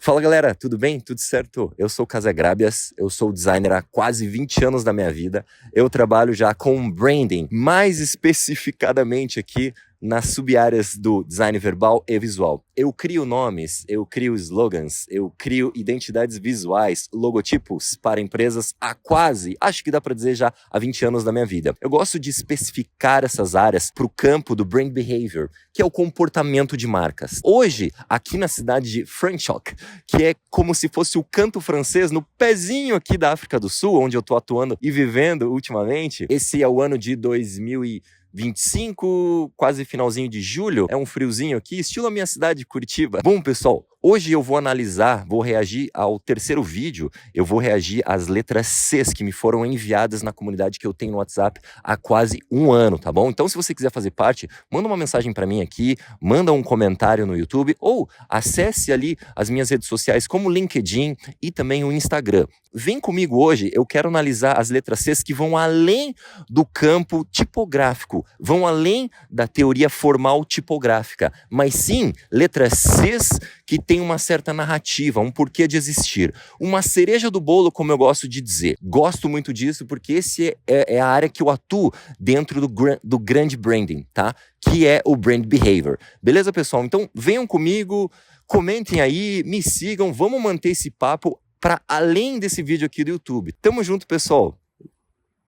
Fala galera, tudo bem? Tudo certo? Eu sou o Casagrabias, eu sou designer há quase 20 anos da minha vida. Eu trabalho já com branding, mais especificadamente aqui nas sub-áreas do design verbal e visual. Eu crio nomes, eu crio slogans, eu crio identidades visuais, logotipos para empresas há quase, acho que dá para dizer já, há 20 anos da minha vida. Eu gosto de especificar essas áreas para o campo do brand behavior, que é o comportamento de marcas. Hoje, aqui na cidade de Franschhoek, que é como se fosse o canto francês no pezinho aqui da África do Sul, onde eu tô atuando e vivendo ultimamente. Esse é o ano de 2025, quase finalzinho de julho. É um friozinho aqui, estilo a minha cidade, Curitiba. Bom, pessoal, hoje eu vou analisar, vou reagir ao terceiro vídeo, eu vou reagir às letras Cs que me foram enviadas na comunidade que eu tenho no WhatsApp há quase um ano, tá bom? Então, se você quiser fazer parte, manda uma mensagem para mim aqui, manda um comentário no YouTube ou acesse ali as minhas redes sociais como o LinkedIn e também o Instagram. Vem comigo hoje, eu quero analisar as letras Cs que vão além do campo tipográfico, vão além da teoria formal tipográfica, mas sim letras Cs que tem uma certa narrativa, um porquê de existir. Uma cereja do bolo, como eu gosto de dizer. Gosto muito disso porque esse é a área que eu atuo dentro do grande branding, tá? Que é o brand behavior. Beleza, pessoal? Então, venham comigo, comentem aí, me sigam, vamos manter esse papo para além desse vídeo aqui do YouTube. Tamo junto, pessoal!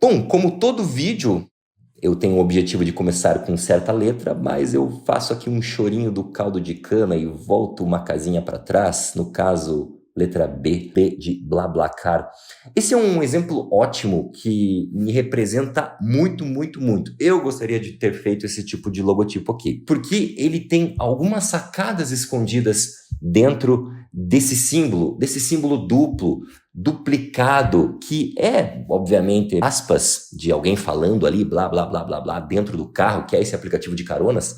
Bom, como todo vídeo, eu tenho o objetivo de começar com certa letra, mas eu faço aqui um chorinho do caldo de cana e volto uma casinha para trás, no caso, letra B, B de BlaBlaCar. Esse é um exemplo ótimo que me representa muito, muito, muito. Eu gostaria de ter feito esse tipo de logotipo aqui, porque ele tem algumas sacadas escondidas dentro desse símbolo duplo, duplicado, que é, obviamente, aspas de alguém falando ali, blá, blá, blá, blá, blá, dentro do carro, que é esse aplicativo de caronas,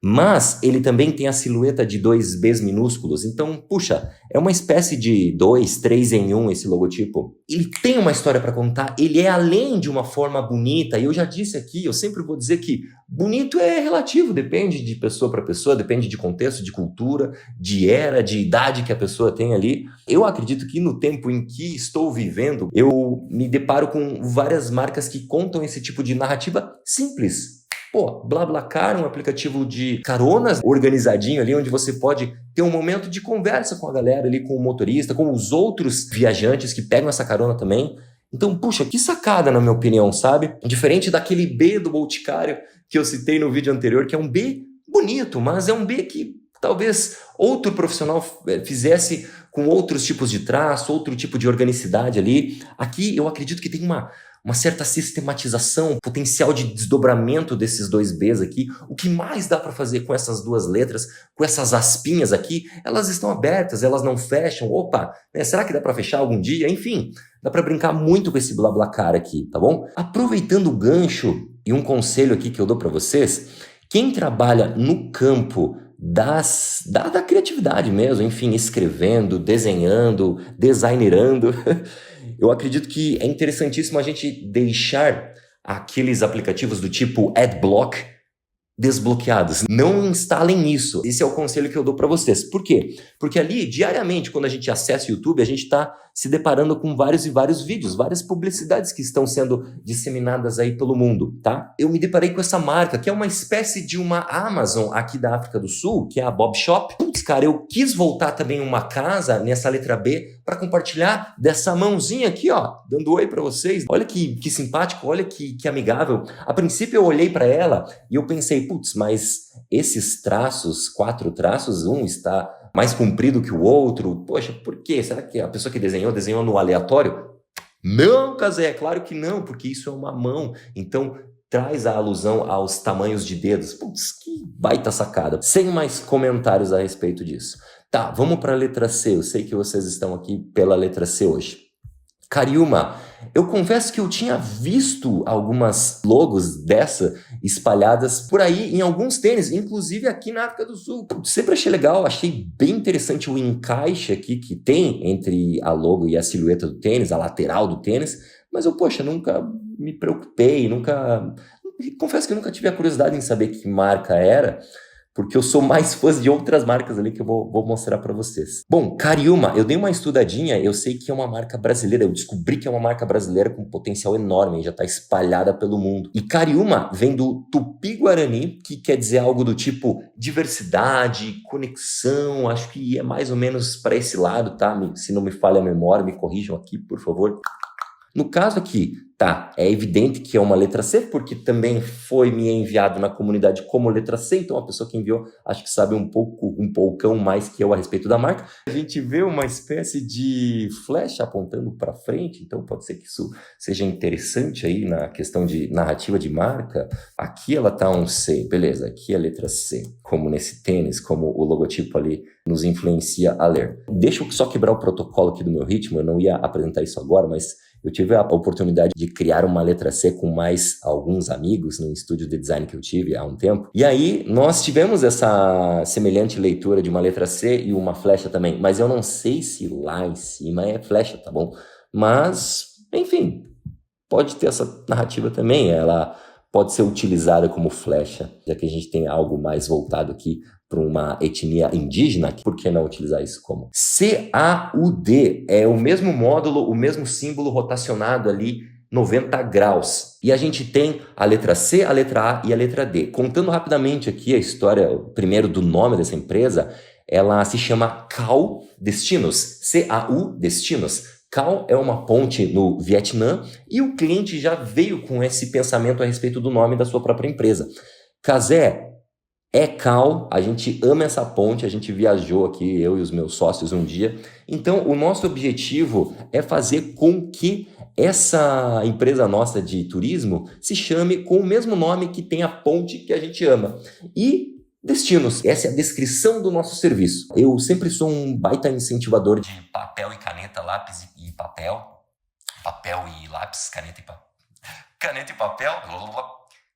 mas ele também tem a silhueta de dois Bs minúsculos, então, puxa, é uma espécie de 2, 3 em 1 esse logotipo. Ele tem uma história para contar, ele é além de uma forma bonita, e eu já disse aqui, eu sempre vou dizer que bonito é relativo, depende de pessoa para pessoa, depende de contexto, de cultura, de era, de idade que a pessoa tem ali. Eu acredito que no tempo em que estou vivendo, eu me deparo com várias marcas que contam esse tipo de narrativa simples. Pô, BlaBlaCar, um aplicativo de caronas organizadinho ali, onde você pode ter um momento de conversa com a galera ali, com o motorista, com os outros viajantes que pegam essa carona também. Então, puxa, que sacada na minha opinião, sabe? Diferente daquele B do Boticário que eu citei no vídeo anterior, que é um B bonito, mas é um B que talvez outro profissional fizesse com outros tipos de traço, outro tipo de organicidade ali. Aqui eu acredito que tem uma certa sistematização, potencial de desdobramento desses dois Bs aqui. O que mais dá para fazer com essas duas letras, com essas aspinhas aqui? Elas estão abertas, elas não fecham. Opa, né? Será que dá para fechar algum dia? Enfim, dá para brincar muito com esse BlaBlaCar aqui, tá bom? Aproveitando o gancho e um conselho aqui que eu dou para vocês, quem trabalha no campo da criatividade mesmo, enfim, escrevendo, desenhando, designerando, eu acredito que é interessantíssimo a gente deixar aqueles aplicativos do tipo Adblock desbloqueados. Não instalem isso. Esse é o conselho que eu dou para vocês. Por quê? Porque ali, diariamente, quando a gente acessa o YouTube, a gente está se deparando com vários e vários vídeos, várias publicidades que estão sendo disseminadas aí pelo mundo, tá? Eu me deparei com essa marca, que é uma espécie de uma Amazon aqui da África do Sul, que é a Bob Shop. Putz, cara, eu quis voltar também uma casa nessa letra B para compartilhar dessa mãozinha aqui, ó, dando oi para vocês. Olha que simpático, olha que amigável. A princípio eu olhei para ela e eu pensei, putz, mas esses traços, 4 traços, um está mais comprido que o outro. Poxa, por quê? Será que a pessoa que desenhou no aleatório? Não, Casé, é claro que não, porque isso é uma mão. Então, traz a alusão aos tamanhos de dedos. Putz, que baita sacada. Sem mais comentários a respeito disso. Tá, vamos para a letra C. Eu sei que vocês estão aqui pela letra C hoje. Cariúma, eu confesso que eu tinha visto algumas logos dessa espalhadas por aí em alguns tênis, inclusive aqui na África do Sul. Sempre achei legal, achei bem interessante o encaixe aqui que tem entre a logo e a silhueta do tênis, a lateral do tênis, mas eu, poxa, nunca me preocupei, confesso que nunca tive a curiosidade em saber que marca era, porque eu sou mais fã de outras marcas ali que eu vou mostrar para vocês. Bom, Cariúma, eu dei uma estudadinha, eu sei que é uma marca brasileira, eu descobri que é uma marca brasileira com potencial enorme, já está espalhada pelo mundo. E Cariúma vem do Tupi-Guarani, que quer dizer algo do tipo diversidade, conexão, acho que é mais ou menos para esse lado, tá? Se não me falha a memória, me corrijam aqui, por favor. No caso aqui, tá, é evidente que é uma letra C, porque também foi me enviado na comunidade como letra C, então a pessoa que enviou acho que sabe um poucão mais que eu a respeito da marca. A gente vê uma espécie de flecha apontando para frente, então pode ser que isso seja interessante aí na questão de narrativa de marca. Aqui ela tá um C, beleza, aqui é a letra C, como nesse tênis, como o logotipo ali nos influencia a ler. Deixa eu só quebrar o protocolo aqui do meu ritmo, eu não ia apresentar isso agora, mas eu tive a oportunidade de criar uma letra C com mais alguns amigos no estúdio de design que eu tive há um tempo. E aí nós tivemos essa semelhante leitura de uma letra C e uma flecha também. Mas eu não sei se lá em cima é flecha, tá bom? Mas, enfim, pode ter essa narrativa também. Ela pode ser utilizada como flecha, já que a gente tem algo mais voltado aqui para uma etnia indígena, por que não utilizar isso como? CAUD é o mesmo módulo, o mesmo símbolo rotacionado ali 90 graus. E a gente tem a letra C, a letra A e a letra D. Contando rapidamente aqui a história, primeiro do nome dessa empresa, ela se chama CAU Destinos, C-A-U Destinos. CAU é uma ponte no Vietnã e o cliente já veio com esse pensamento a respeito do nome da sua própria empresa. Cazé é CAU, a gente ama essa ponte, a gente viajou aqui, eu e os meus sócios um dia. Então, o nosso objetivo é fazer com que essa empresa nossa de turismo se chame com o mesmo nome que tem a ponte que a gente ama. E destinos, essa é a descrição do nosso serviço. Eu sempre sou um baita incentivador de papel e caneta, lápis e papel. Papel e lápis, caneta e papel. Caneta e papel.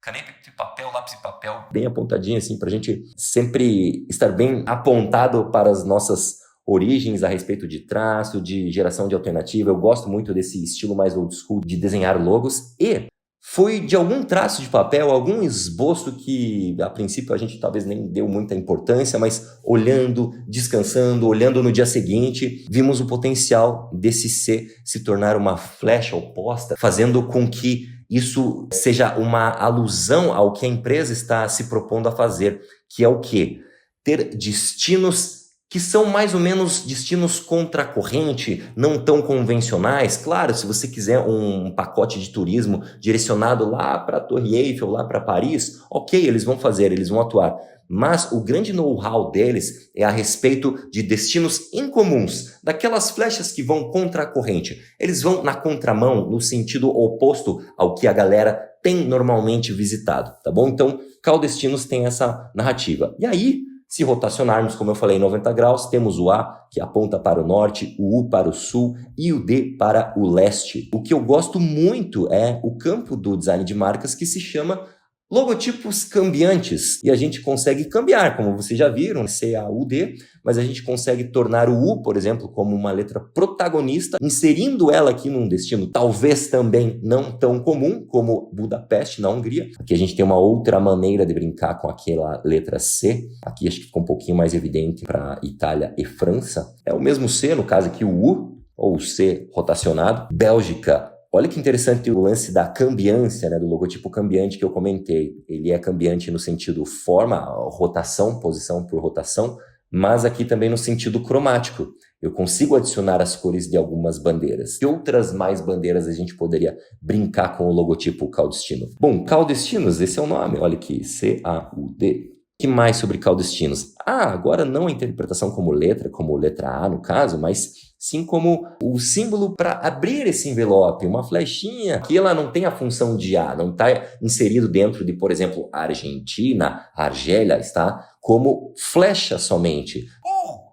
Caneta e papel, lápis e papel. Bem apontadinho assim, pra gente sempre estar bem apontado para as nossas origens a respeito de traço, de geração de alternativa. Eu gosto muito desse estilo mais old school de desenhar logos. E foi de algum traço de papel, algum esboço que a princípio a gente talvez nem deu muita importância, mas olhando, descansando, olhando no dia seguinte, vimos o potencial desse C se tornar uma flecha oposta, fazendo com que isso seja uma alusão ao que a empresa está se propondo a fazer, que é o quê? Ter destinos que são mais ou menos destinos contra a corrente, não tão convencionais. Claro, se você quiser um pacote de turismo direcionado lá para a Torre Eiffel, lá para Paris, ok, eles vão fazer, eles vão atuar. Mas o grande know-how deles é a respeito de destinos incomuns, daquelas flechas que vão contra a corrente. Eles vão na contramão, no sentido oposto ao que a galera tem normalmente visitado, tá bom? Então, CAU Destinos tem essa narrativa. E aí, se rotacionarmos, como eu falei, 90 graus, temos o A, que aponta para o norte, o U para o sul e o D para o leste. O que eu gosto muito é o campo do design de marcas que se chama logotipos cambiantes, e a gente consegue cambiar, como vocês já viram, C-A-U-D, mas a gente consegue tornar o U, por exemplo, como uma letra protagonista, inserindo ela aqui num destino talvez também não tão comum, como Budapeste, na Hungria. Aqui a gente tem uma outra maneira de brincar com aquela letra C, aqui acho que ficou um pouquinho mais evidente para Itália e França. É o mesmo C, no caso aqui o U, ou o C rotacionado. Bélgica. Olha que interessante o lance da cambiância, né, do logotipo cambiante que eu comentei. Ele é cambiante no sentido forma, rotação, posição por rotação, mas aqui também no sentido cromático. Eu consigo adicionar as cores de algumas bandeiras. Que outras mais bandeiras a gente poderia brincar com o logotipo CAU Destino? Bom, CAU Destinos, esse é o nome, olha aqui, C-A-U-D. Que mais sobre CAU Destinos? Agora não a interpretação como letra A no caso, mas sim como o símbolo para abrir esse envelope, uma flechinha que ela não tem a função de A, não está inserido dentro de, por exemplo, Argentina, Argélia, está como flecha somente.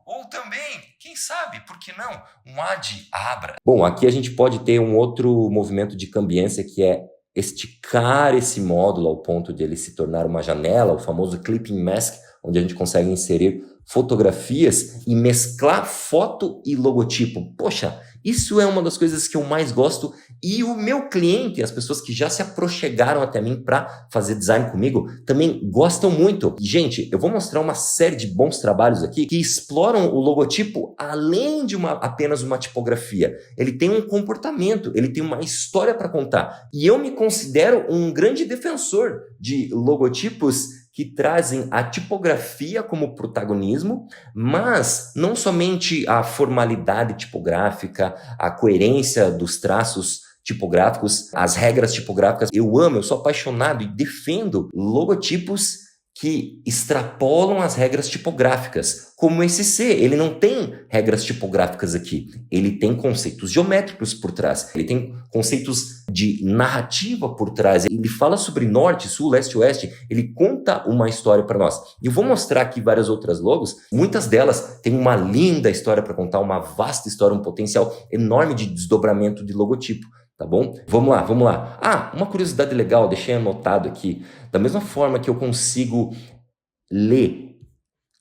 Ou também, quem sabe, por que não, um A de Abra. Bom, aqui a gente pode ter um outro movimento de cambiância que é esticar esse módulo ao ponto de ele se tornar uma janela, o famoso clipping mask, onde a gente consegue inserir fotografias e mesclar foto e logotipo. Poxa, isso é uma das coisas que eu mais gosto, e o meu cliente, as pessoas que já se aproximaram até mim para fazer design comigo, também gostam muito. Gente, eu vou mostrar uma série de bons trabalhos aqui que exploram o logotipo além de apenas uma tipografia. Ele tem um comportamento, ele tem uma história para contar. E eu me considero um grande defensor de logotipos que trazem a tipografia como protagonismo, mas não somente a formalidade tipográfica, a coerência dos traços tipográficos, as regras tipográficas. Eu sou apaixonado e defendo logotipos que extrapolam as regras tipográficas, como esse C. Ele não tem regras tipográficas aqui, ele tem conceitos geométricos por trás, ele tem conceitos de narrativa por trás, ele fala sobre norte, sul, leste, oeste, ele conta uma história para nós. E eu vou mostrar aqui várias outras logos, muitas delas têm uma linda história para contar, uma vasta história, um potencial enorme de desdobramento de logotipo. Tá bom? Vamos lá. Ah, uma curiosidade legal, deixei anotado aqui. Da mesma forma que eu consigo ler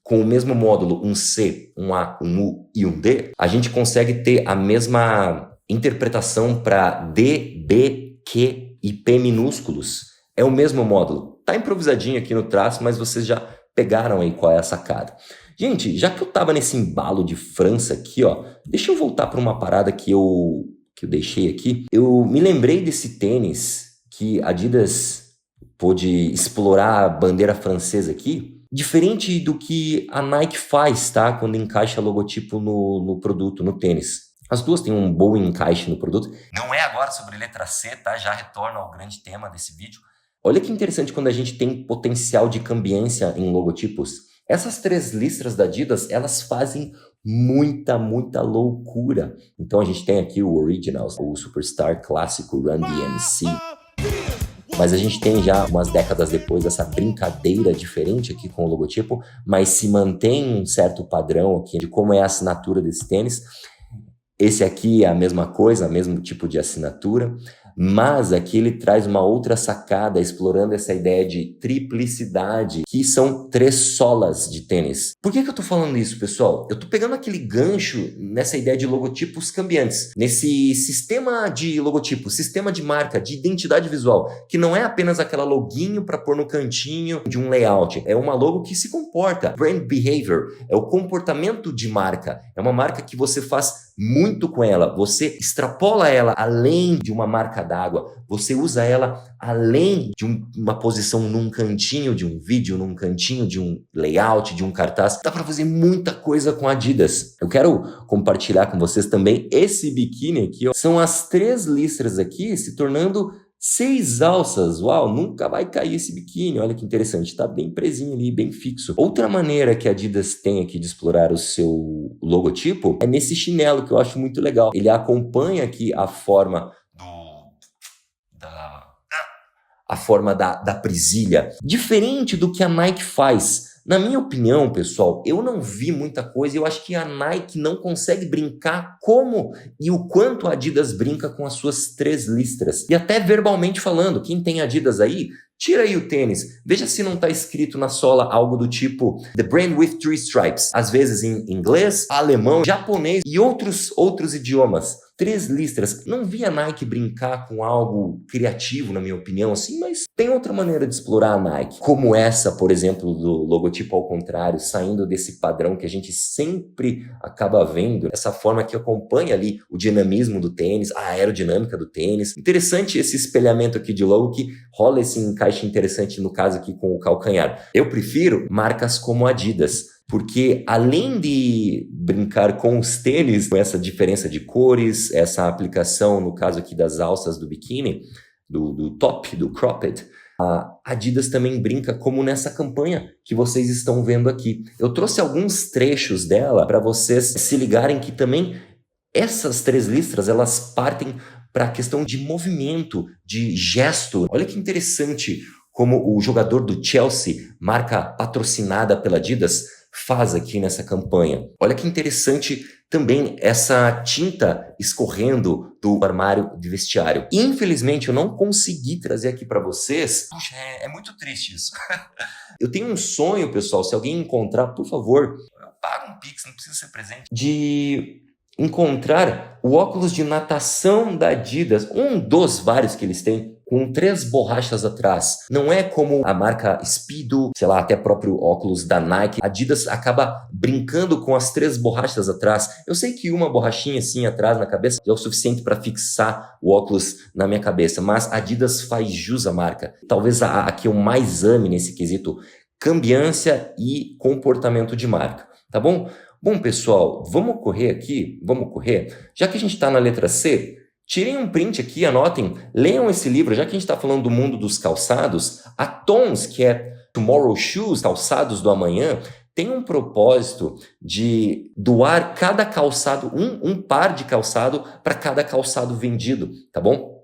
com o mesmo módulo um C, um A, um U e um D, a gente consegue ter a mesma interpretação para D, B, Q e P minúsculos. É o mesmo módulo. Tá improvisadinho aqui no traço, mas vocês já pegaram aí qual é a sacada. Gente, já que eu tava nesse embalo de França aqui, ó, deixa eu voltar para uma parada que eu deixei aqui. Eu me lembrei desse tênis que a Adidas pôde explorar a bandeira francesa aqui, diferente do que a Nike faz, tá? Quando encaixa logotipo no produto, no tênis. As duas têm um bom encaixe no produto. Não é agora sobre letra C, tá? Já retorno ao grande tema desse vídeo. Olha que interessante quando a gente tem potencial de cambiência em logotipos. Essas 3 listras da Adidas, elas fazem muita loucura. Então a gente tem aqui o Originals, o Superstar clássico Run DMC. Mas a gente tem já umas décadas depois essa brincadeira diferente aqui com o logotipo, mas se mantém um certo padrão aqui de como é a assinatura desse tênis. Esse aqui é a mesma coisa, o mesmo tipo de assinatura, mas aqui ele traz uma outra sacada, explorando essa ideia de triplicidade, que são 3 solas de tênis. Por que eu tô falando isso, pessoal? Eu tô pegando aquele gancho nessa ideia de logotipos cambiantes, nesse sistema de logotipo, sistema de marca, de identidade visual, que não é apenas aquela loginho para pôr no cantinho de um layout, é uma logo que se comporta. Brand behavior é o comportamento de marca, é uma marca que você faz muito com ela, você extrapola ela além de uma marca d'água, você usa ela além de uma posição num cantinho de um vídeo, num cantinho de um layout, de um cartaz. Dá para fazer muita coisa com a Adidas. Eu quero compartilhar com vocês também esse biquíni aqui, ó. São as 3 listras aqui se tornando 6 alças. Uau, nunca vai cair esse biquíni. Olha que interessante, tá bem presinho ali, bem fixo. Outra maneira que a Adidas tem aqui de explorar o seu logotipo é nesse chinelo, que eu acho muito legal. Ele acompanha aqui a forma da presilha, diferente do que a Nike faz. Na minha opinião, pessoal, eu não vi muita coisa. Eu acho que a Nike não consegue brincar como e o quanto a Adidas brinca com as suas 3 listras. E até verbalmente falando, quem tem Adidas aí, tira aí o tênis. Veja se não está escrito na sola algo do tipo The Brand with 3 Stripes. Às vezes em inglês, alemão, japonês e outros idiomas. 3 listras. Não vi a Nike brincar com algo criativo, na minha opinião, assim, mas tem outra maneira de explorar a Nike. Como essa, por exemplo, do logotipo ao contrário, saindo desse padrão que a gente sempre acaba vendo, essa forma que acompanha ali o dinamismo do tênis, a aerodinâmica do tênis. Interessante esse espelhamento aqui de logo que rola esse encaixe interessante no caso aqui com o calcanhar. Eu prefiro marcas como Adidas, porque além de brincar com os tênis, com essa diferença de cores, essa aplicação, no caso aqui das alças do biquíni, do top, do cropped, a Adidas também brinca como nessa campanha que vocês estão vendo aqui. Eu trouxe alguns trechos dela para vocês se ligarem que também essas 3 listras, elas partem para a questão de movimento, de gesto. Olha que interessante como o jogador do Chelsea, marca patrocinada pela Adidas, faz aqui nessa campanha. Olha que interessante também essa tinta escorrendo do armário de vestiário. Infelizmente, eu não consegui trazer aqui para vocês. Puxa, é muito triste isso. Eu tenho um sonho, pessoal, se alguém encontrar, por favor, paga um Pix, não precisa ser presente, de encontrar o óculos de natação da Adidas, um dos vários que eles têm, com 3 borrachas atrás. Não é como a marca Speedo, sei lá, até próprio óculos da Nike. A Adidas acaba brincando com as 3 borrachas atrás. Eu sei que uma borrachinha assim atrás na cabeça é o suficiente para fixar o óculos na minha cabeça, mas a Adidas faz jus à marca. Talvez a que eu mais ame nesse quesito, cambiância e comportamento de marca, tá bom? Bom, pessoal, vamos correr aqui? Vamos correr? Já que a gente está na letra C, tirem um print aqui, anotem, leiam esse livro, já que a gente está falando do mundo dos calçados, a Tons, que é Tomorrow Shoes, calçados do amanhã, tem um propósito de doar cada calçado, um par de calçado para cada calçado vendido, tá bom?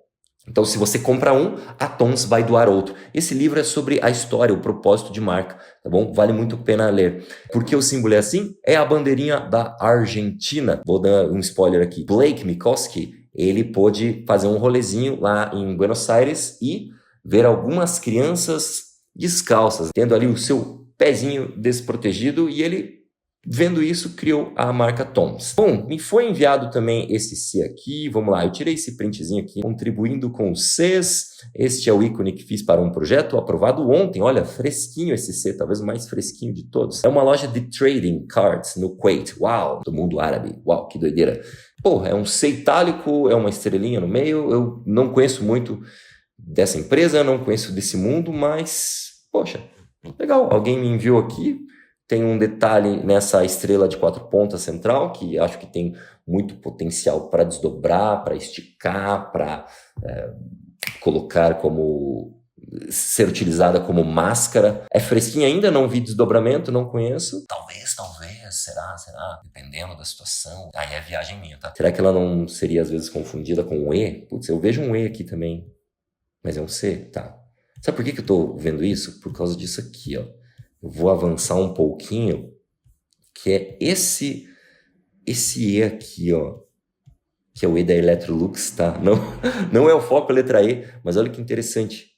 Então, se você compra um, a Tons vai doar outro. Esse livro é sobre a história, o propósito de marca, tá bom? Vale muito a pena ler. Por que o símbolo é assim? É a bandeirinha da Argentina. Vou dar um spoiler aqui. Blake Mycoskie, ele pôde fazer um rolezinho lá em Buenos Aires e ver algumas crianças descalças, tendo ali o seu pezinho desprotegido, e ele, vendo isso, criou a marca Tons. Bom, me foi enviado também esse C aqui, vamos lá, eu tirei esse printzinho aqui, contribuindo com os Cs, este é o ícone que fiz para um projeto aprovado ontem, olha, fresquinho esse C, talvez o mais fresquinho de todos. É uma loja de trading cards no Kuwait, uau, do mundo árabe, uau, que doideira. Pô, é um C itálico, é uma estrelinha no meio, eu não conheço muito dessa empresa, não conheço desse mundo, mas, poxa, legal, alguém me enviou aqui. Tem um detalhe nessa estrela de 4 pontas central, que acho que tem muito potencial para desdobrar, para esticar, para colocar como... ser utilizada como máscara. É fresquinha ainda, não vi desdobramento, não conheço. Talvez, será? Dependendo da situação. Aí é viagem minha, tá? Será que ela não seria às vezes confundida com um E? Putz, eu vejo um E aqui também, mas é um C, tá. Sabe por que eu tô vendo isso? Por causa disso aqui, ó. Eu vou avançar um pouquinho, que é esse E aqui, ó, que é o E da Electrolux, tá? Não é o foco, a letra E, mas olha que interessante.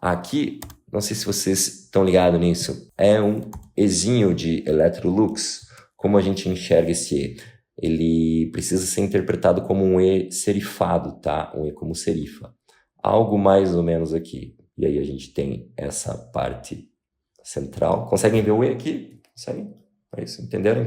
Aqui, não sei se vocês estão ligados nisso, é um Ezinho de Electrolux. Como a gente enxerga esse E? Ele precisa ser interpretado como um E serifado, tá? Um E como serifa. Algo mais ou menos aqui. E aí a gente tem essa parte central. Conseguem ver o E aqui? Conseguem? É isso, entenderam?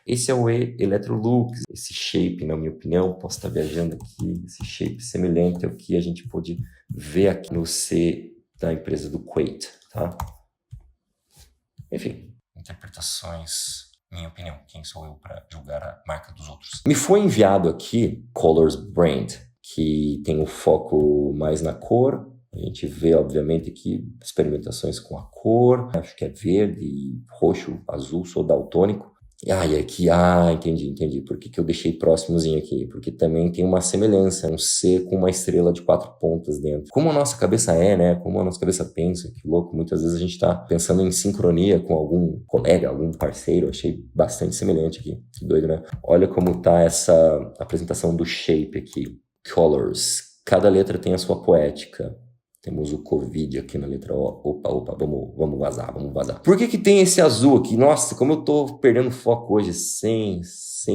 Esse é o E Electrolux. Esse shape, na minha opinião, posso estar viajando aqui, esse shape semelhante ao que a gente pôde ver aqui no C da empresa do Kuwait, tá? Enfim, interpretações, minha opinião. Quem sou eu para julgar a marca dos outros? Me foi enviado aqui Colors Brand, que tem o foco mais na cor. A gente vê, obviamente, aqui experimentações com a cor. Acho que é verde, roxo, azul, sou daltônico. E aqui, entendi. Por que eu deixei próximozinho aqui? Porque também tem uma semelhança, um C com uma estrela de 4 pontas dentro. Como a nossa cabeça é, né? Como a nossa cabeça pensa, que louco. Muitas vezes a gente está pensando em sincronia com algum colega, algum parceiro. Achei bastante semelhante aqui. Que doido, né? Olha como tá essa apresentação do shape aqui. Colors. Cada letra tem a sua poética. Temos o Covid aqui na letra O. Opa, vamos vazar. Por que tem esse azul aqui? Nossa, como eu tô perdendo foco hoje sem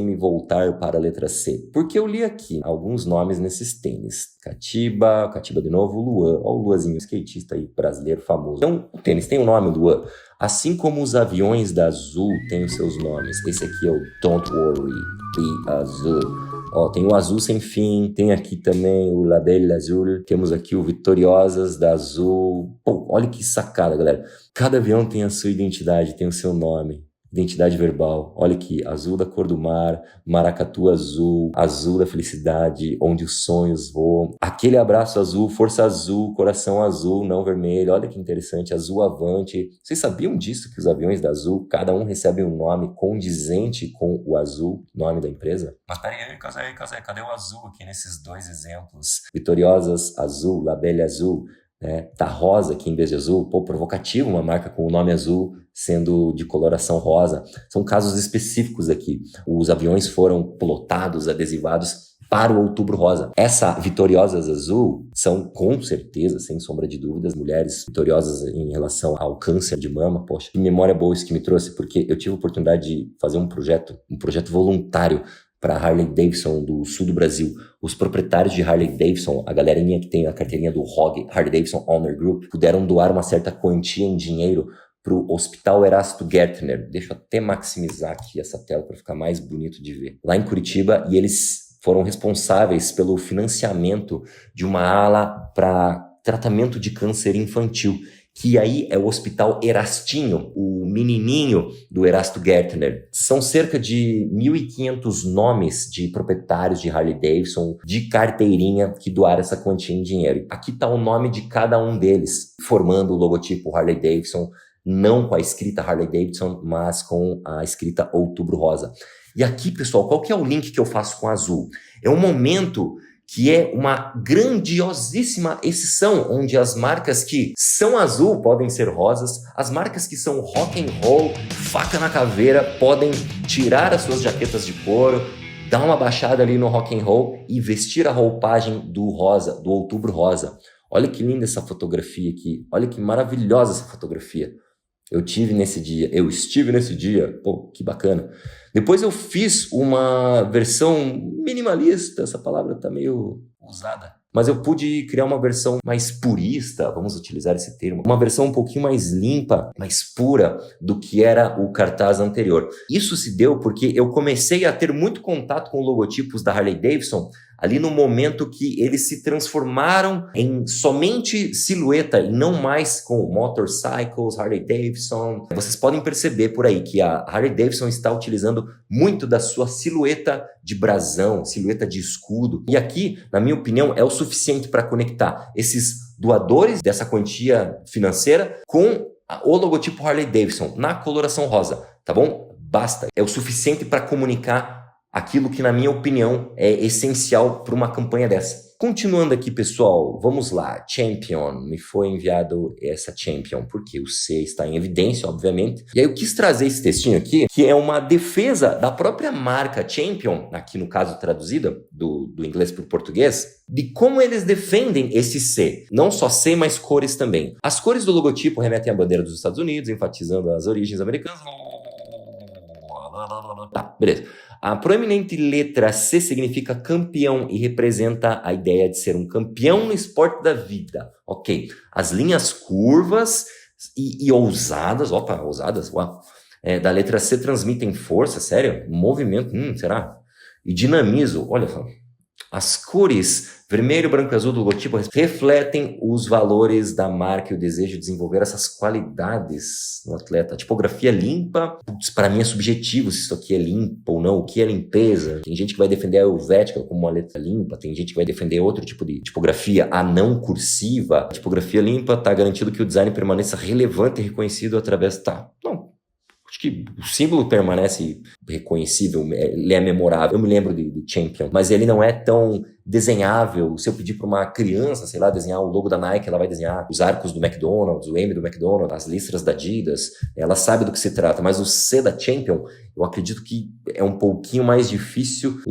me voltar para a letra C. Porque eu li aqui alguns nomes nesses tênis. Catiba de novo, Luan. Olha o Luanzinho, skatista aí, brasileiro famoso. Então, o tênis tem o nome Luan. Assim como os aviões da Azul têm os seus nomes. Esse aqui é o Don't Worry, Be Azul. Ó, tem o Azul Sem Fim, tem aqui também o La Belle Azul, temos aqui o Vitoriosas da Azul. Pô, olha que sacada, galera. Cada avião tem a sua identidade, tem o seu nome. Identidade verbal. Olha aqui, azul da cor do mar, maracatu azul, azul da felicidade, onde os sonhos voam. Aquele abraço azul, força azul, coração azul, não vermelho. Olha que interessante, azul avante. Vocês sabiam disso, que os aviões da Azul, cada um recebe um nome condizente com o azul, nome da empresa? Mas peraí, cadê o azul aqui nesses dois exemplos? Vitoriosas azul, La Belle azul. né? Tá rosa aqui em vez de azul, pô, provocativo, uma marca com o nome azul sendo de coloração rosa. São casos específicos aqui. Os aviões foram plotados, adesivados para o Outubro Rosa. Essa Vitoriosas Azul são, com certeza, sem sombra de dúvidas, mulheres vitoriosas em relação ao câncer de mama. Poxa, que memória boa isso que me trouxe, porque eu tive a oportunidade de fazer um projeto voluntário para a Harley Davidson do sul do Brasil. Os proprietários de Harley Davidson, a galerinha que tem a carteirinha do HOG, Harley Davidson Honor Group, puderam doar uma certa quantia em dinheiro para o Hospital Erasto Gertner. Deixa eu até maximizar aqui essa tela para ficar mais bonito de ver. Lá em Curitiba, e eles foram responsáveis pelo financiamento de uma ala para tratamento de câncer infantil, que aí é o Hospital Erastinho, o menininho do Erasto Gertner. São cerca de 1.500 nomes de proprietários de Harley Davidson, de carteirinha, que doaram essa quantia em dinheiro. Aqui está o nome de cada um deles, formando o logotipo Harley Davidson, não com a escrita Harley Davidson, mas com a escrita Outubro Rosa. E aqui, pessoal, qual que é o link que eu faço com o azul? É um momento que é uma grandiosíssima exceção, onde as marcas que são azul podem ser rosas, as marcas que são rock and roll, faca na caveira, podem tirar as suas jaquetas de couro, dar uma baixada ali no rock and roll e vestir a roupagem do rosa, do Outubro Rosa. Olha que linda essa fotografia aqui, olha que maravilhosa essa fotografia. Eu estive nesse dia, pô, que bacana. Depois eu fiz uma versão minimalista, essa palavra tá meio usada, mas eu pude criar uma versão mais purista, vamos utilizar esse termo, uma versão um pouquinho mais limpa, mais pura do que era o cartaz anterior. Isso se deu porque eu comecei a ter muito contato com logotipos da Harley Davidson ali no momento que eles se transformaram em somente silhueta e não mais com motorcycles, Harley Davidson. Vocês podem perceber por aí que a Harley Davidson está utilizando muito da sua silhueta de brasão, silhueta de escudo. E aqui, na minha opinião, é o suficiente para conectar esses doadores dessa quantia financeira com o logotipo Harley Davidson na coloração rosa, tá bom? Basta. É o suficiente para comunicar aquilo que, na minha opinião, é essencial para uma campanha dessa. Continuando aqui, pessoal, vamos lá. Champion, me foi enviado essa Champion, porque o C está em evidência, obviamente. E aí eu quis trazer esse textinho aqui, que é uma defesa da própria marca Champion, aqui no caso traduzida, do inglês para o português, de como eles defendem esse C. Não só C, mas cores também. As cores do logotipo remetem à bandeira dos Estados Unidos, enfatizando as origens americanas. Tá, beleza. A proeminente letra C significa campeão e representa a ideia de ser um campeão no esporte da vida. Ok. As linhas curvas e ousadas, uau, da letra C transmitem força, sério? Movimento, será? E dinamismo, olha só. As cores vermelho, branco e azul do logotipo refletem os valores da marca e o desejo de desenvolver essas qualidades no atleta. A tipografia limpa, para mim é subjetivo se isso aqui é limpo ou não, o que é limpeza. Tem gente que vai defender a Helvética como uma letra limpa, tem gente que vai defender outro tipo de tipografia, a não cursiva. A tipografia limpa está garantido que o design permaneça relevante e reconhecido através... Acho que o símbolo permanece reconhecível, ele é memorável. Eu me lembro de Champion, mas ele não é tão desenhável. Se eu pedir para uma criança, sei lá, desenhar o logo da Nike, ela vai desenhar os arcos do McDonald's, o M do McDonald's, as listras da Adidas. Ela sabe do que se trata, mas o C da Champion, eu acredito que é um pouquinho mais difícil,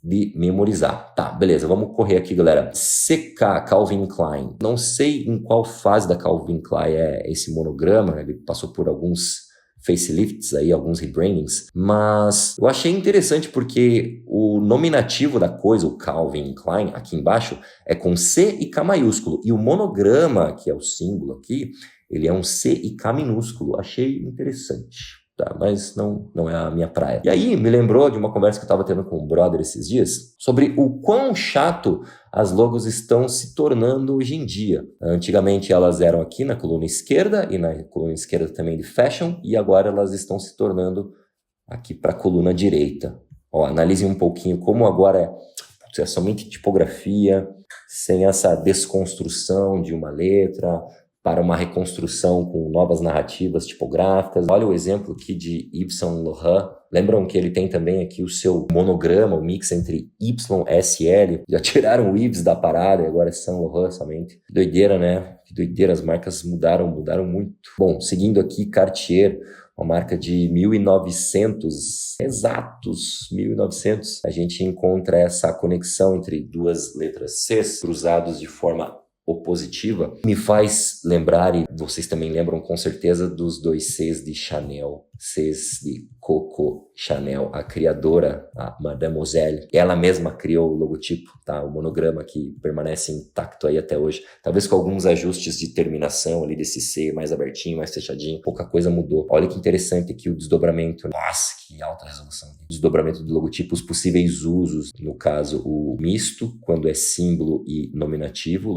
de memorizar. Tá, beleza, vamos correr aqui, galera. CK, Calvin Klein. Não sei em qual fase da Calvin Klein é esse monograma, ele passou por alguns facelifts aí, alguns rebrandings, mas eu achei interessante porque o nominativo da coisa, o Calvin Klein, aqui embaixo, é com C e K maiúsculo, e o monograma, que é o símbolo aqui, ele é um C e K minúsculo. Achei interessante. Tá, mas não é a minha praia. E aí me lembrou de uma conversa que eu estava tendo com um brother esses dias sobre o quão chato as logos estão se tornando hoje em dia. Antigamente elas eram aqui na coluna esquerda e na coluna esquerda também de fashion, e agora elas estão se tornando aqui para a coluna direita. Ó, analisem um pouquinho como agora é somente tipografia, sem essa desconstrução de uma letra. para uma reconstrução com novas narrativas tipográficas. Olha o exemplo aqui de Yves Saint Laurent. Lembram que ele tem também aqui o seu monograma, o mix entre Y e SL. Já tiraram o Yves da parada e agora é Saint Laurent somente. Que doideira, né? Que doideira, as marcas mudaram muito. Bom, seguindo aqui, Cartier, uma marca de 1900, exatos 1900. A gente encontra essa conexão entre duas letras Cs cruzados de forma opositiva. Me faz lembrar, e vocês também lembram com certeza, dos dois Cs de Chanel. Cs de Coco Chanel, a criadora, a Mademoiselle. Ela mesma criou o logotipo, tá? O monograma que permanece intacto aí até hoje. Talvez com alguns ajustes de terminação ali desse C, mais abertinho, mais fechadinho. Pouca coisa mudou. Olha que interessante aqui o desdobramento. Nossa, que alta resolução. Desdobramento do logotipo, os possíveis usos. No caso, o misto, quando é símbolo e nominativo.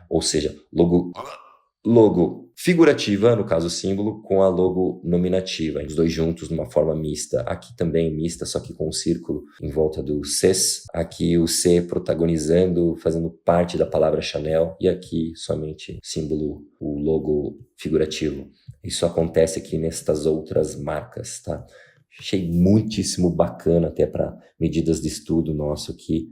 Ou seja, logo figurativa, no caso símbolo, com a logo nominativa, os dois juntos numa forma mista. Aqui também mista, só que com um círculo em volta do Cs. Aqui o C protagonizando, fazendo parte da palavra Chanel, e aqui somente símbolo, o logo figurativo. Isso acontece aqui nestas outras marcas, tá? Achei muitíssimo bacana até para medidas de estudo nosso aqui,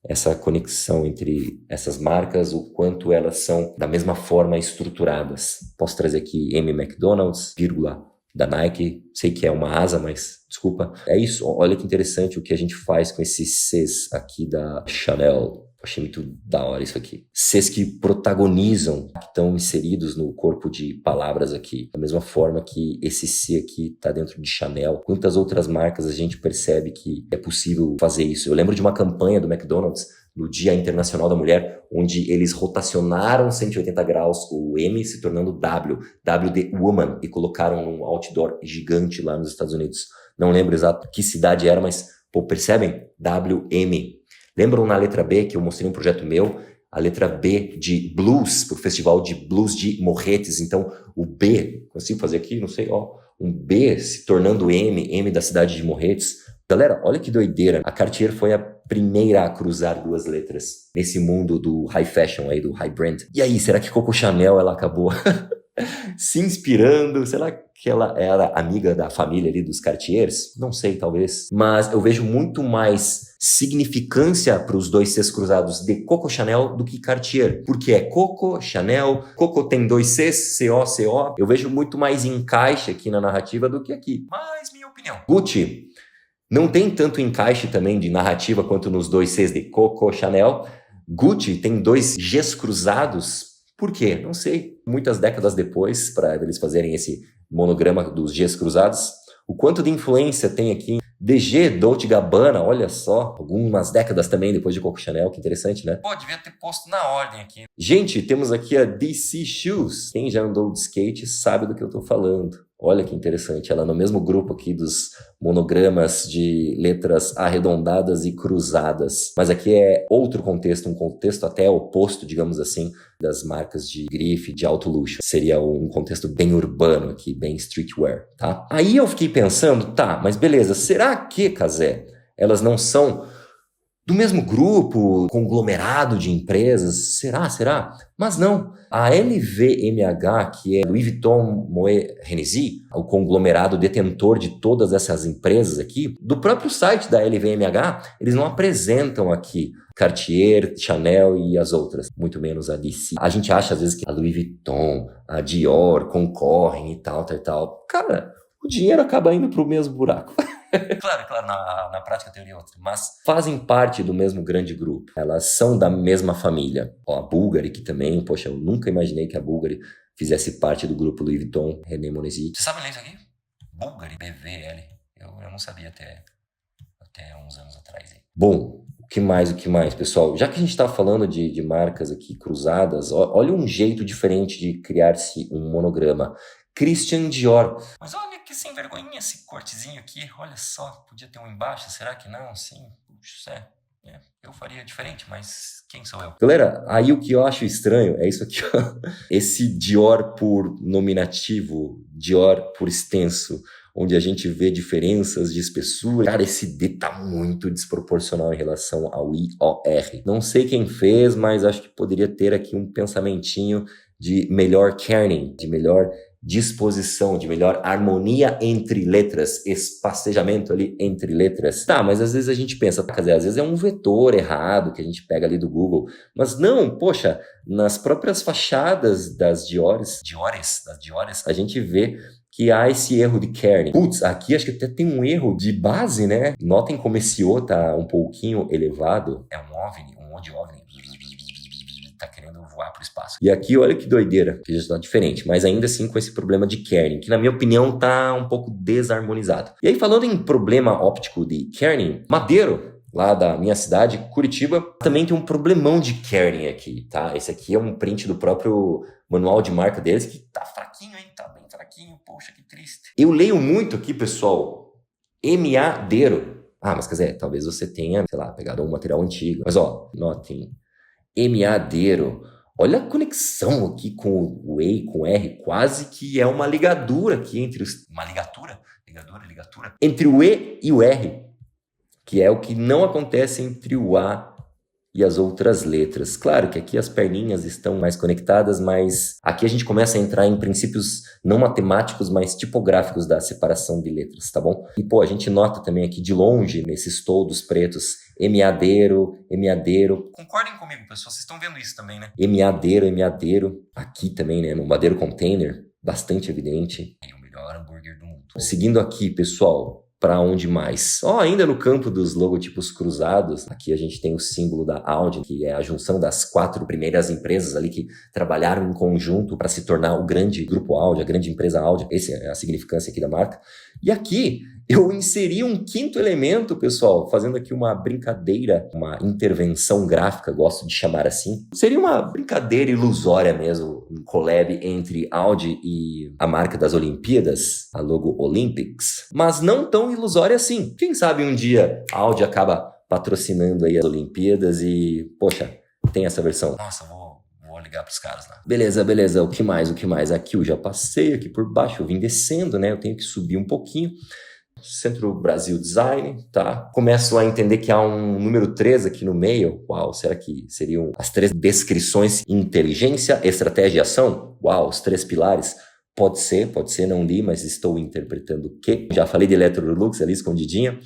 essa conexão entre essas marcas, o quanto elas são da mesma forma estruturadas. Posso trazer aqui M. McDonald's, vírgula, da Nike. Sei que é uma asa, mas desculpa. É isso, olha que interessante o que a gente faz com esses Cs aqui da Chanel. Achei muito da hora isso aqui. Cs que protagonizam, que estão inseridos no corpo de palavras aqui. Da mesma forma que esse C aqui está dentro de Chanel. Quantas outras marcas a gente percebe que é possível fazer isso? Eu lembro de uma campanha do McDonald's no Dia Internacional da Mulher, onde eles rotacionaram 180 graus o M se tornando W de Woman, e colocaram um outdoor gigante lá nos Estados Unidos. Não lembro exato que cidade era, mas, pô, percebem? WM. Lembram na letra B, que eu mostrei um projeto meu, a letra B de blues, para o Festival de Blues de Morretes. Então, o B, consigo fazer aqui? Não sei, ó. Um B se tornando M da cidade de Morretes. Galera, olha que doideira. A Cartier foi a primeira a cruzar duas letras nesse mundo do high fashion aí, do high brand. E aí, será que Coco Chanel, ela acabou se inspirando? Será que ela era amiga da família ali dos Cartiers? Não sei, talvez. Mas eu vejo muito mais significância para os dois Cs cruzados de Coco Chanel do que Cartier. Porque é Coco, Chanel, Coco tem dois Cs, C-O. Eu vejo muito mais encaixe aqui na narrativa do que aqui. Mas minha opinião. Gucci não tem tanto encaixe também de narrativa quanto nos dois Cs de Coco, Chanel. Gucci tem dois Gs cruzados. Por quê? Não sei. Muitas décadas depois, para eles fazerem esse monograma dos Gs cruzados, o quanto de influência tem aqui DG, Dolce & Gabbana, olha só, algumas décadas também depois de Coco Chanel, que interessante, né? Pô, devia ter posto na ordem aqui. Gente, temos aqui a DC Shoes. Quem já andou de skate sabe do que eu tô falando. Olha que interessante, ela no mesmo grupo aqui dos monogramas de letras arredondadas e cruzadas. Mas aqui é outro contexto, um contexto até oposto, digamos assim, das marcas de grife, de alto luxo. Seria um contexto bem urbano aqui, bem streetwear, tá? Aí eu fiquei pensando, tá, mas beleza, será que, Cazé, elas não são do mesmo grupo, conglomerado de empresas? Será? Mas não. A LVMH, que é Louis Vuitton Moet Hennessy, o conglomerado detentor de todas essas empresas aqui, do próprio site da LVMH, eles não apresentam aqui Cartier, Chanel e as outras, muito menos a DC. A gente acha às vezes que a Louis Vuitton, a Dior concorrem e tal. Cara, o dinheiro acaba indo para o mesmo buraco. Claro, na prática a teoria é outra, mas fazem parte do mesmo grande grupo. Elas são da mesma família. Ó, a Bulgari, que também, poxa, eu nunca imaginei que a Bulgari fizesse parte do grupo Louis Vuitton, René Monesi. Você sabe ler isso aqui? Bulgari, BVL. Eu não sabia até uns anos atrás. Bom, o que mais, pessoal? Já que a gente está falando de marcas aqui cruzadas, olha um jeito diferente de criar-se um monograma. Christian Dior. Mas olha que sem vergonhinha esse cortezinho aqui. Olha só, podia ter um embaixo, será que não? Sim, puxa, eu faria diferente, mas quem sou eu? Galera, aí o que eu acho estranho é isso aqui, ó. Esse Dior por nominativo, Dior por extenso, onde a gente vê diferenças de espessura. Cara, esse D tá muito desproporcional em relação ao IOR. Não sei quem fez, mas acho que poderia ter aqui um pensamentinho de melhor kerning, de melhor disposição, de melhor harmonia entre letras, espacejamento ali entre letras. Tá, mas às vezes a gente pensa, quer dizer, às vezes é um vetor errado que a gente pega ali do Google, mas não, poxa, nas próprias fachadas das Diores, a gente vê que há esse erro de kerning. Putz, aqui acho que até tem um erro de base, né? Notem como esse O tá um pouquinho elevado. É um OVNI, um O de OVNI. Tá querendo voar pro espaço. E aqui, olha que doideira, que já está diferente, mas ainda assim com esse problema de kerning, que na minha opinião tá um pouco desarmonizado. E aí, falando em problema óptico de kerning, Madeiro, lá da minha cidade, Curitiba, também tem um problemão de kerning aqui, tá? Esse aqui é um print do próprio manual de marca deles, que tá fraquinho, hein? Tá bem fraquinho, poxa, que triste. Eu leio muito aqui, pessoal, Madeiro. Ah, mas quer dizer, talvez você tenha, sei lá, pegado um material antigo. Mas ó, notem, Madeiro. Olha a conexão aqui com o E e com o R, quase que é uma ligadura aqui entre os... Uma ligatura? Ligatura? Entre o E e o R, que é o que não acontece entre o A e as outras letras. Claro que aqui as perninhas estão mais conectadas, mas aqui a gente começa a entrar em princípios não matemáticos, mas tipográficos da separação de letras, tá bom? E, pô, a gente nota também aqui de longe, nesses toldos pretos, Madeiro. Concordem comigo, pessoal, vocês estão vendo isso também, né? Madeiro. Aqui também, né, no Madeiro Container, bastante evidente. É o melhor hambúrguer do mundo. Seguindo aqui, pessoal, para onde mais? Ainda no campo dos logotipos cruzados, aqui a gente tem o símbolo da Audi, que é a junção das 4 primeiras empresas ali que trabalharam em conjunto para se tornar o grande grupo Audi, a grande empresa Audi. Essa é a significância aqui da marca. E aqui eu inseri um quinto elemento, pessoal, fazendo aqui uma brincadeira, uma intervenção gráfica, gosto de chamar assim. Seria uma brincadeira ilusória mesmo, um collab entre Audi e a marca das Olimpíadas, a logo Olympics, mas não tão ilusória assim. Quem sabe um dia a Audi acaba patrocinando aí as Olimpíadas e, poxa, tem essa versão. Nossa, vou ligar pros caras lá. Beleza. O que mais? Aqui eu já passei aqui por baixo, eu vim descendo, né? Eu tenho que subir um pouquinho. Centro Brasil Design, tá? Começo a entender que há um número 3 aqui no meio. Uau, será que seriam as 3 descrições? Inteligência, estratégia e ação? Uau, os 3 pilares. Pode ser, não li, mas estou interpretando o quê? Já falei de Electrolux ali, escondidinha.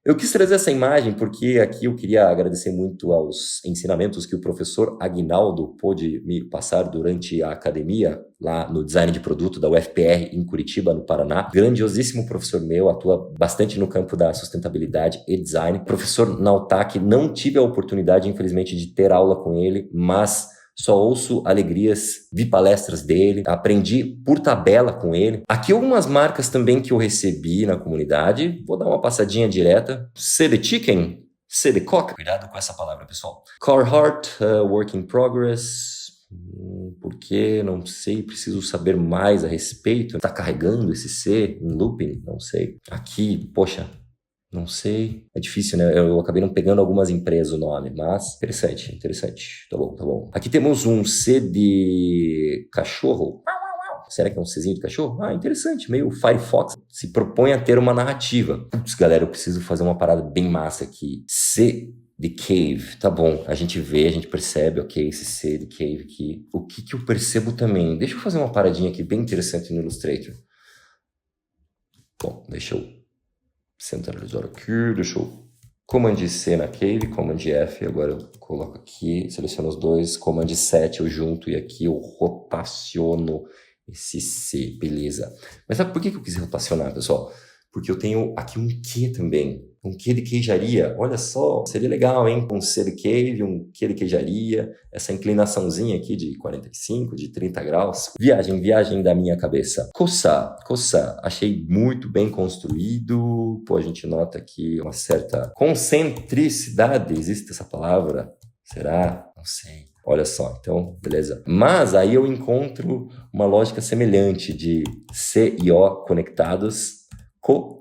Eu quis trazer essa imagem porque aqui eu queria agradecer muito aos ensinamentos que o professor Aguinaldo pôde me passar durante a academia, lá no design de produto da UFPR em Curitiba, no Paraná. Grandiosíssimo professor meu, atua bastante no campo da sustentabilidade e design. Professor Nautaki, não tive a oportunidade, infelizmente, de ter aula com ele, mas só ouço alegrias, vi palestras dele, aprendi por tabela com ele. Aqui algumas marcas também que eu recebi na comunidade, vou dar uma passadinha direta. C The Chicken, C The Cock. Cuidado com essa palavra, pessoal. Carhartt, Work in Progress. Por quê? Não sei, preciso saber mais a respeito. Tá carregando esse C em looping? Não sei. Aqui, poxa, não sei. É difícil, né? Eu acabei não pegando algumas empresas o nome, mas interessante. Tá bom. Aqui temos um C de cachorro. Será que é um Czinho de cachorro? Ah, interessante. Meio Firefox. Se propõe a ter uma narrativa. Putz, galera, eu preciso fazer uma parada bem massa aqui. C de Cave. Tá bom. A gente vê, a gente percebe, ok, esse C de Cave aqui. O que eu percebo também? Deixa eu fazer uma paradinha aqui bem interessante no Illustrator. Bom, deixa eu centralizar aqui, deixa eu Command C na Cave, Command F, agora eu coloco aqui, seleciono os dois, Command 7 eu junto e aqui eu rotaciono esse C, beleza. Mas sabe por que eu quis rotacionar, pessoal? Porque eu tenho aqui um Q também, um Q de queijaria, olha só, seria legal, hein? Um C de cave, um Q de queijaria, essa inclinaçãozinha aqui de 45, de 30 graus. Viagem da minha cabeça. Coçar, achei muito bem construído, pô, a gente nota aqui uma certa concentricidade, existe essa palavra? Será? Não sei. Olha só, então, beleza. Mas aí eu encontro uma lógica semelhante de C e O conectados, conectados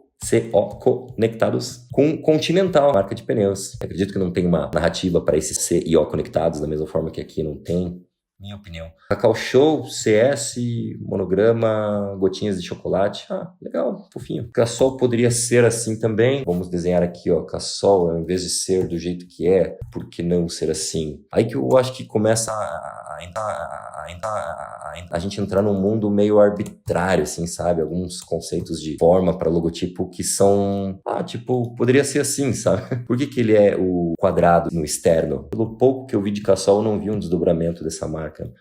com Continental, marca de pneus. Eu acredito que não tem uma narrativa para esses C e O conectados, da mesma forma que aqui não tem. Minha opinião. Cacau Show, CS, monograma, gotinhas de chocolate. Ah, legal, fofinho. Cassol poderia ser assim também. Vamos desenhar aqui, ó, Cassol, ao invés de ser do jeito que é, por que não ser assim? Aí que eu acho que começa a a gente entrar num mundo meio arbitrário, assim, sabe? Alguns conceitos de forma para logotipo que são, tipo, poderia ser assim, sabe? Por que que ele é o quadrado no externo? Pelo pouco que eu vi de Cassol, eu não vi um desdobramento dessa marca.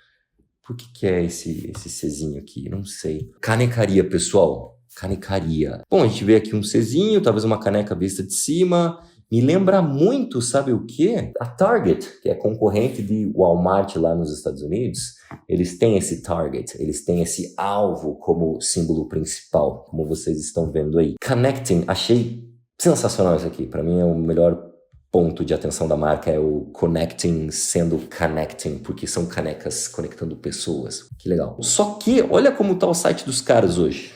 Por que que é esse Czinho aqui? Não sei. Canecaria, pessoal. Canecaria. Bom, a gente vê aqui um Czinho, talvez uma caneca vista de cima. Me lembra muito, sabe o quê? A Target, que é concorrente de Walmart lá nos Estados Unidos. Eles têm esse target, eles têm esse alvo como símbolo principal, como vocês estão vendo aí. Connecting, achei sensacional isso aqui. Para mim é o melhor ponto de atenção da marca, é o connecting sendo connecting, porque são canecas conectando pessoas. Que legal. Só que, olha como tá o site dos caras hoje.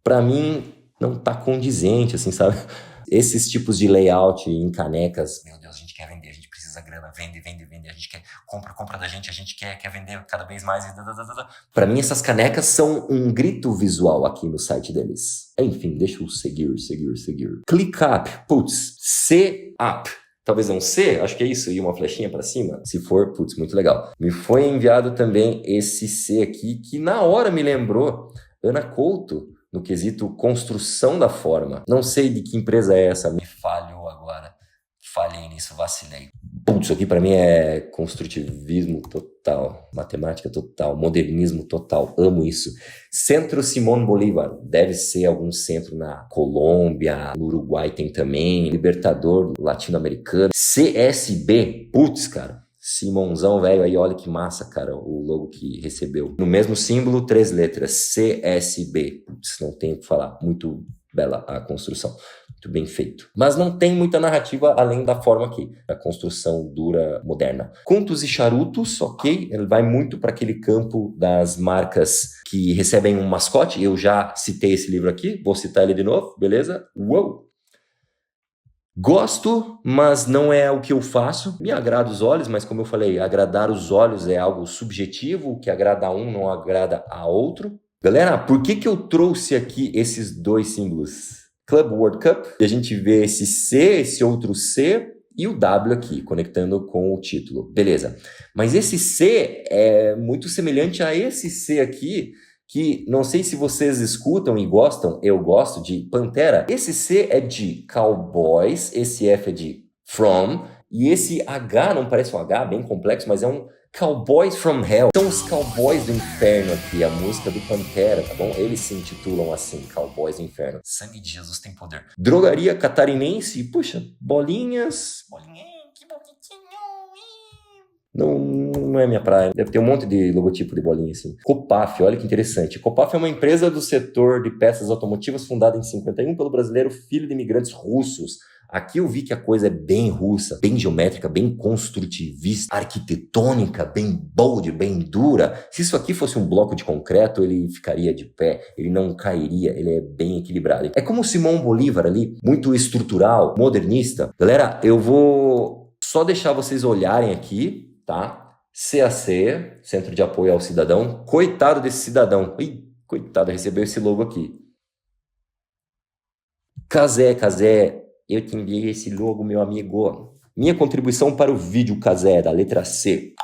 Para mim, não tá condizente, assim, sabe? Esses tipos de layout em canecas, meu Deus, a gente quer vender, a gente precisa grana, vende, a gente quer, compra da gente, a gente quer vender cada vez mais. Para mim, essas canecas são um grito visual aqui no site deles. Enfim, deixa eu seguir. ClickUp, putz, C-Up. Talvez um C, acho que é isso, e uma flechinha para cima. Se for, putz, muito legal. Me foi enviado também esse C aqui, que na hora me lembrou Ana Couto, no quesito construção da forma. Não sei de que empresa é essa, me falhou agora. Falhei nisso, vacilei. Putz, isso aqui para mim é construtivismo total, matemática total, modernismo total, amo isso. Centro Simón Bolívar, deve ser algum centro na Colômbia, no Uruguai tem também, Libertador latino-americano. CSB, putz, cara. Simonzão, velho, aí olha que massa, cara, o logo que recebeu. No mesmo símbolo, 3 letras, CSB. Putz, não tenho o que falar, muito bela a construção, muito bem feito. Mas não tem muita narrativa além da forma aqui, da construção dura, moderna. Contos e charutos, ok, ele vai muito para aquele campo das marcas que recebem um mascote. Eu já citei esse livro aqui, vou citar ele de novo, beleza? Uou! Gosto, mas não é o que eu faço. Me agrada os olhos, mas como eu falei, agradar os olhos é algo subjetivo. O que agrada a um não agrada a outro. Galera, por que eu trouxe aqui esses dois símbolos? Club World Cup, e a gente vê esse C, esse outro C e o W aqui, conectando com o título. Beleza. Mas esse C é muito semelhante a esse C aqui, que não sei se vocês escutam e gostam, eu gosto de Pantera. Esse C é de Cowboys, esse F é de From, e esse H não parece um H bem complexo, mas é um Cowboys from Hell. São os Cowboys do Inferno aqui, a música do Pantera, tá bom? Eles se intitulam assim, Cowboys do Inferno. Sangue de Jesus tem poder. Drogaria Catarinense, puxa, bolinhas. Bolinha, que bonitinho. Não é minha praia. Deve ter um monte de logotipo de bolinha assim. Copaf, olha que interessante. Copaf é uma empresa do setor de peças automotivas fundada em 51 pelo brasileiro filho de imigrantes russos. Aqui eu vi que a coisa é bem russa, bem geométrica, bem construtivista, arquitetônica, bem bold, bem dura. Se isso aqui fosse um bloco de concreto, ele ficaria de pé, ele não cairia, ele é bem equilibrado. É como o Simón Bolívar ali, muito estrutural, modernista. Galera, eu vou só deixar vocês olharem aqui, tá? CAC, Centro de Apoio ao Cidadão. Coitado desse cidadão. Ih, coitado, recebeu esse logo aqui. Casé, eu te enviei esse logo, meu amigo. Minha contribuição para o vídeo, Casé, da letra C.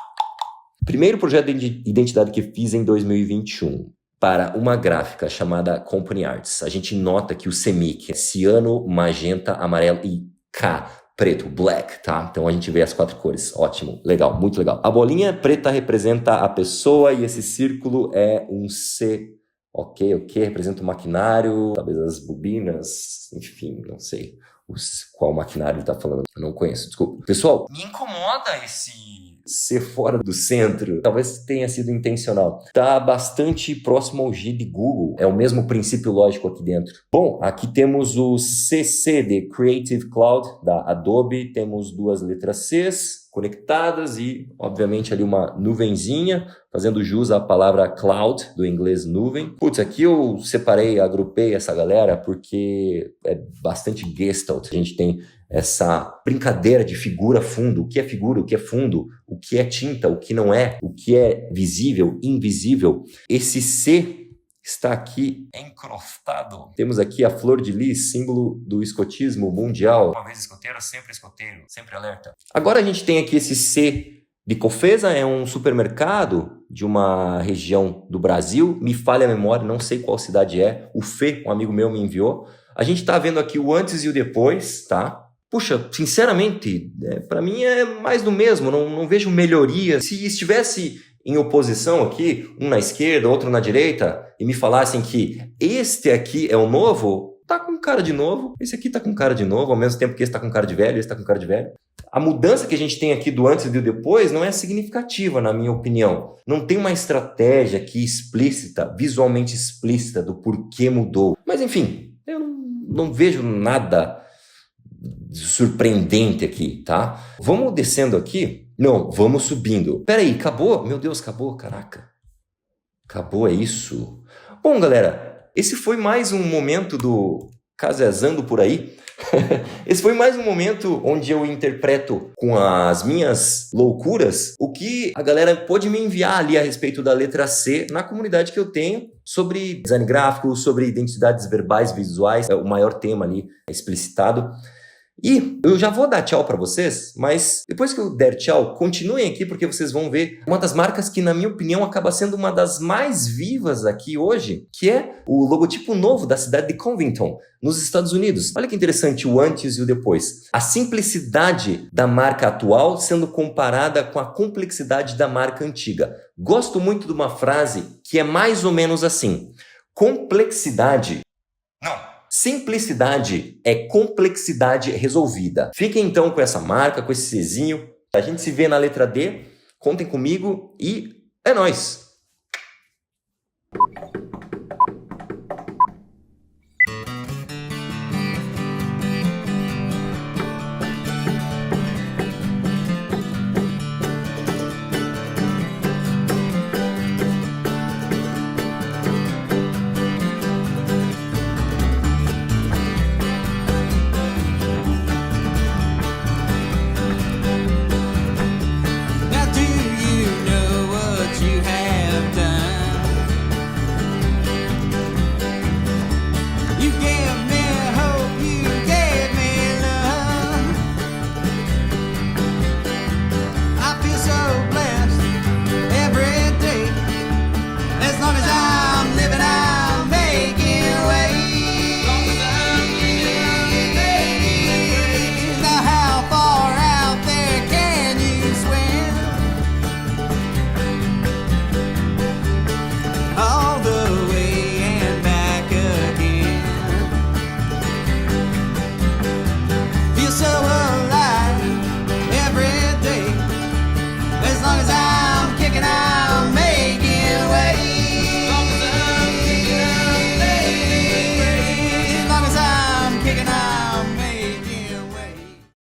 Primeiro projeto de identidade que fiz em 2021. Para uma gráfica chamada Company Arts. A gente nota que o CMYK é ciano, magenta, amarelo e K. Preto, black, tá? Então a gente vê as 4 cores. Ótimo, legal, muito legal. A bolinha preta representa a pessoa e esse círculo é um C. Ok, representa o maquinário, talvez as bobinas, enfim, não sei qual maquinário ele tá falando. Eu não conheço, desculpa. Pessoal, me incomoda esse ser fora do centro. Talvez tenha sido intencional. Tá bastante próximo ao G de Google. É o mesmo princípio lógico aqui dentro. Bom, aqui temos o CC de Creative Cloud da Adobe. Temos 2 letras Cs conectadas e, obviamente, ali uma nuvenzinha, fazendo jus à palavra cloud, do inglês nuvem. Putz, aqui eu separei, agrupei essa galera porque é bastante Gestalt. A gente tem essa brincadeira de figura, fundo, o que é figura, o que é fundo, o que é tinta, o que não é, o que é visível, invisível. Esse C está aqui encrostado. Temos aqui a flor de lis, símbolo do escotismo mundial. Uma vez escoteiro, sempre alerta. Agora a gente tem aqui esse C Bicofesa é um supermercado de uma região do Brasil, me falha a memória, não sei qual cidade é. O Fê, um amigo meu, me enviou. A gente tá vendo aqui o antes e o depois, tá? Puxa, sinceramente, para mim é mais do mesmo, não vejo melhoria. Se estivesse em oposição aqui, um na esquerda, outro na direita, e me falassem que este aqui é o novo, tá com cara de novo, esse aqui tá com cara de novo, ao mesmo tempo que esse tá com cara de velho, esse tá com cara de velho. A mudança que a gente tem aqui do antes e do depois não é significativa, na minha opinião. Não tem uma estratégia aqui explícita, visualmente explícita do porquê mudou. Mas enfim, eu não vejo nada surpreendente aqui, tá? Vamos descendo aqui? Não, vamos subindo. Peraí, acabou? Meu Deus, acabou, caraca. Acabou, é isso? Bom, galera, esse foi mais um momento do Casezando por aí. Esse foi mais um momento onde eu interpreto com as minhas loucuras o que a galera pôde me enviar ali a respeito da letra C na comunidade que eu tenho sobre design gráfico, sobre identidades verbais, visuais, é o maior tema ali explicitado. E eu já vou dar tchau para vocês, mas depois que eu der tchau, continuem aqui porque vocês vão ver uma das marcas que, na minha opinião, acaba sendo uma das mais vivas aqui hoje, que é o logotipo novo da cidade de Covington, nos Estados Unidos. Olha que interessante o antes e o depois. A simplicidade da marca atual sendo comparada com a complexidade da marca antiga. Gosto muito de uma frase que é mais ou menos assim: complexidade... Simplicidade é complexidade resolvida. Fiquem então com essa marca, com esse Czinho. A gente se vê na letra D. Contem comigo e é nóis!